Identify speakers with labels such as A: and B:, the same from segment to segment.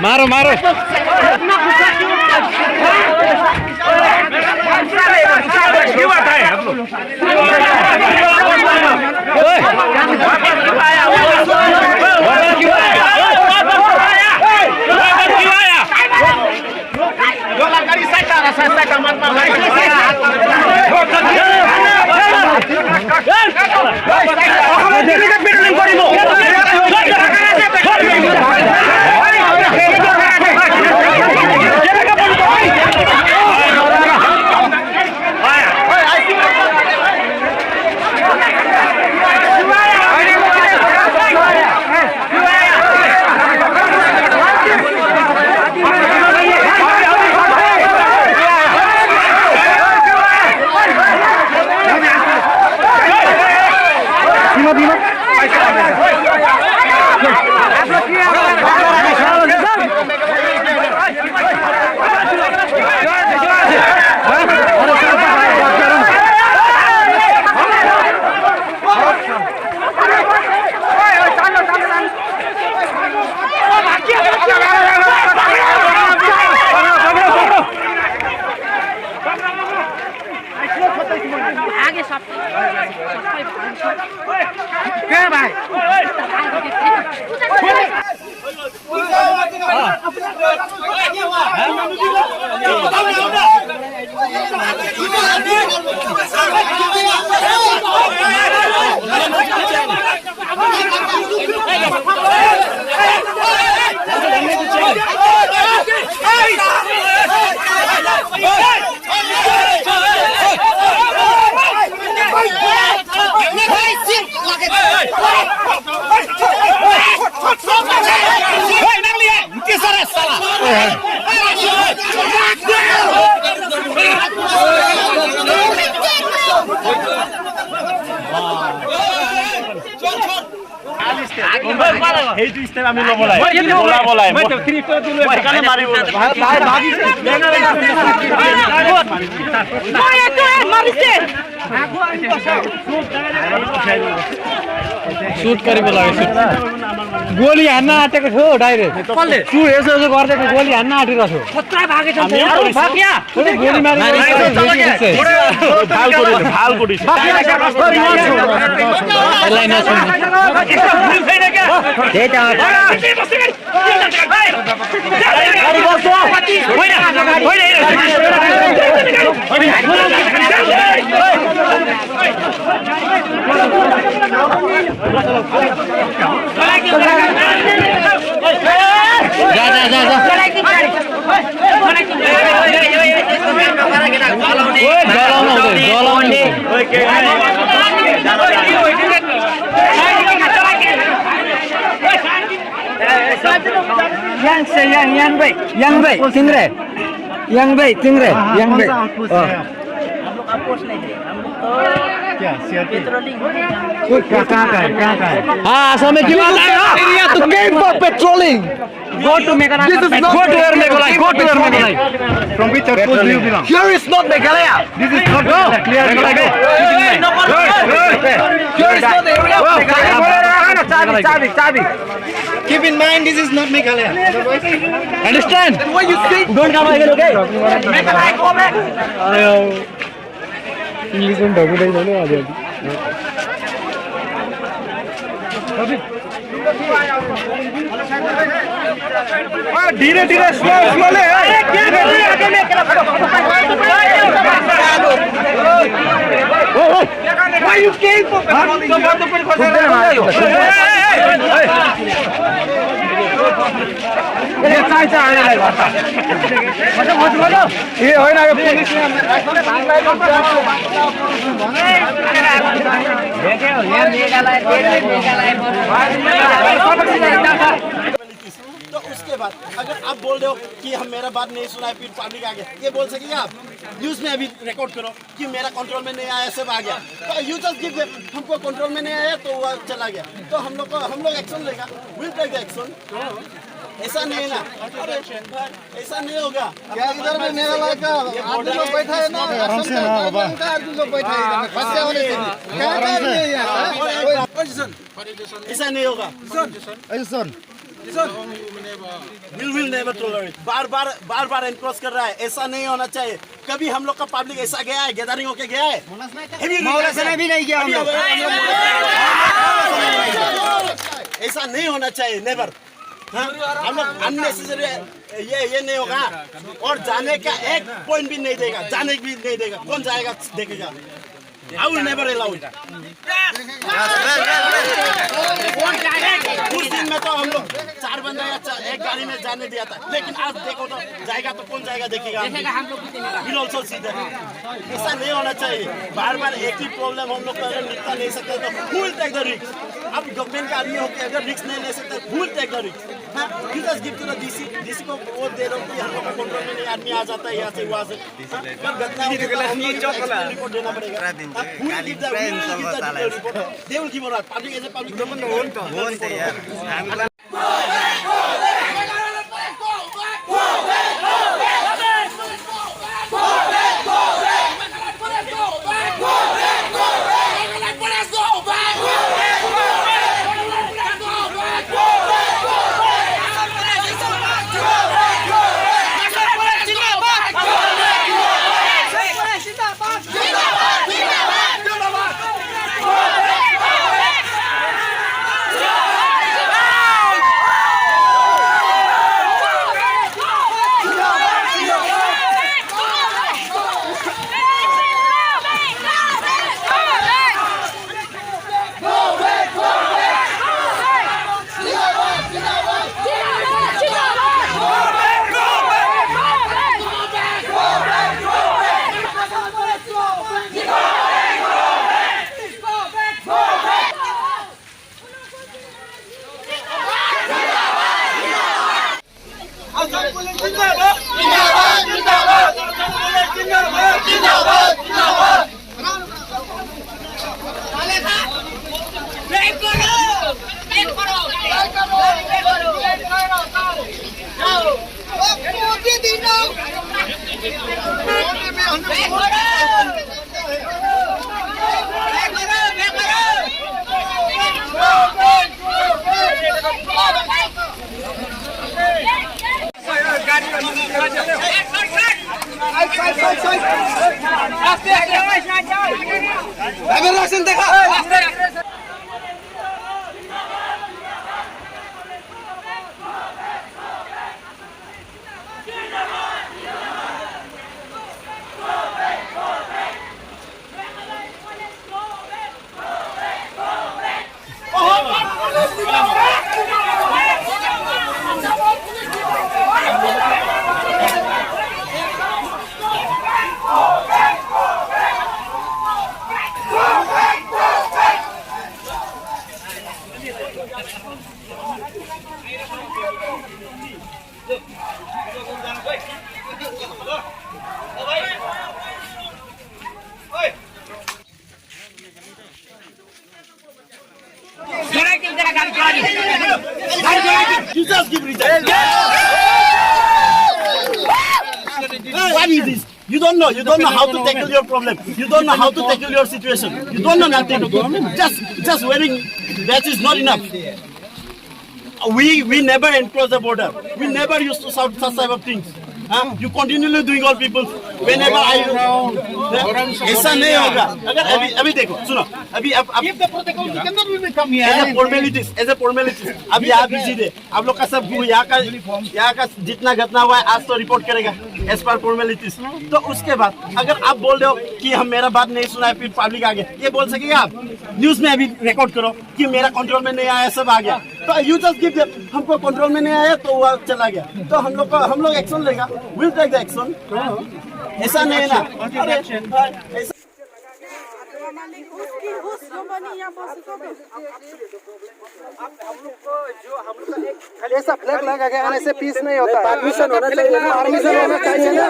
A: मारो मारो
B: क्यों आता है आप लोग शूट गरेको गोली हान्न आँटेको थियो डाइरेक्ट यसो यसो गर्दै गोली हान्न आँटिरहेको Go to Meghalaya. This is not go to Meghalaya. Go to Meghalaya. From which outpost do you belong? Here is not Meghalaya. This is not clear. Meghalaya. Here is not the area of Meghalaya. Chabi. Keep in mind, this is not Meghalaya. Understand? What you say? Don't come again, okay? Meghalaya, go back. English and Doggy don't know. धीरे धीरे slow
C: तो उसके बाद अगर आप बोल रहे हो कि हम मेरा बात नहीं सुना है फिर पब्लिक आ गया, ये बोल सकेंगे आप? न्यूज़ में अभी रिकॉर्ड करो कि मेरा कंट्रोल में नहीं आया, सब आ गया, तो यू जस्ट गिव हमको कंट्रोल में नहीं आया तो वो चला गया, तो हम लोग एक्शन लेगा, विल टेक द एक्शन। ऐसा नहीं है ना, ऐसा नहीं होगा। क्या इधर में मेरा लड़का आदमी लोग बैठा है ना, आदमी लोग बैठा है इधर में, फंसे होने के लिए क्या नहीं है यार, ऐसा नहीं होगा। will never tolerate. Bar encroach कर रहा है, ऐसा नहीं होना चाहिए। कभी हम लोग का पब्लिक ऐसा गया है, गैदरिंग होके गया है? भी नहीं गया हम लोग। ऐसा नहीं होना चाहिए, नेवर। हम लोग अननेसेसरी ये नहीं होगा। और जाने का एक पॉइंट भी नहीं देगा, जाने भी नहीं देगा। कौन जाएगा देखेगा? I will never allow it. उस दिन में तो हम लोग 4 बंदे या एक गाड़ी में जाने दिया था, लेकिन आज देखो तो जाएगा तो कौन जाएगा देखेगा? We'll also see that. ऐसा नहीं होना चाहिए। बार एक ही प्रॉब्लम हम लोग अगर निपटा नहीं सकते तो who will take the risk? अब गवर्नमेंट का आदमी होकर अगर रिस्क नहीं ले सकते, who will take the risk? You just give to the DC को वो दे दो कि हम लोग कंट्रोल में नहीं, आदमी आ जाता है यहाँ से वहाँ से। पर घटना रिपोर्ट देना पड़ेगा। Who will give the detailed report? They will give or not. Public as a public. You just give reason. What is this? You don't know how to tackle your problem. You don't know how to tackle your situation. You don't know nothing. Just wearing that is not enough. We never encroach the border. We never used to shout such type of things. You continually doing all people. Whenever ऐसा नहीं होगा. अगर अभी देखो सुनो अभी अब
A: If the protocol, you cannot really come here.
C: as a formalities अब यहाँ बिजी थे आप लोग का सब यहाँ का जितना घटना हुआ है आज तो रिपोर्ट करेगा एज पर फॉर्मेलिटीज तो उसके बाद अगर आप बोल रहे हो कि हम मेरा बात नहीं सुना है फिर पब्लिक आ गया ये बोल सकेगा आप न्यूज में अभी रिकॉर्ड करो कि मेरा कंट्रोल में नहीं आया सब आ गया तो यू जस्ट गिव हमको कंट्रोल में नहीं आया तो वो चला गया तो हम लोग एक्शन लेगा विल टेक द एक्शन ऐसा नहीं ना
B: ऐसा फ्लैग लगा गया ऐसे पीस नहीं होता परमिशन होना चाहिए ना परमिशन होना चाहिए ना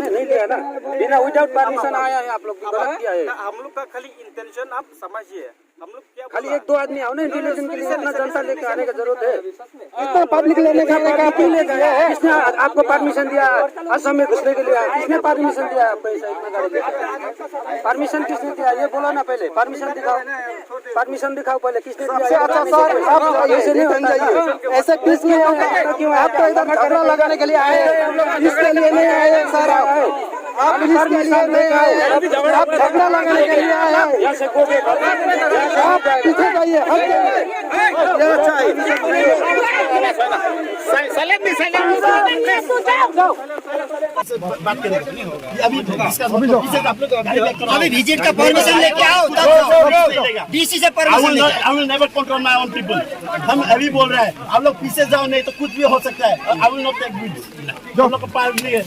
B: नहीं लिया ना बिना विदाउट परमिशन आया है आप लोग गलत किया है
D: हम लोग का खाली इंटेंशन आप समझिए खाली 1-2 आदमी आओ ना इंटेलिजेंस के लिए, इतना जनता लेके आने की जरूरत है? इतना पब्लिक लेने का क्यों ले गए? किसने आपको परमिशन दिया असम में घुसने के लिए? किसने परमिशन दिया? पैसा इतना गाड़ी परमिशन किसने दिया? ये बोला ना पहले, परमिशन दिखाओ, परमिशन दिखाओ पहले, किसने दिया? अच्छा सर, आप ऐसे नहीं बन जाइए, ऐसे किसने क्यों? आप तो इधर झगड़ा लगाने के लिए आए, इसके लिए नहीं आए सर, आप इसके लिए नहीं आए, आप झगड़ा लगाने के लिए आए हैं। आप पीछे जाइए,
C: बात करेंगे अभी अभी विजिट का परमिशन लेके आओ तब डीसी से permission. I will never control my own people. हम अभी बोल रहे हैं आप लोग पीछे जाओ, नहीं तो कुछ भी हो सकता है। I will not take visit, हम लोग का पार्ट नहीं है।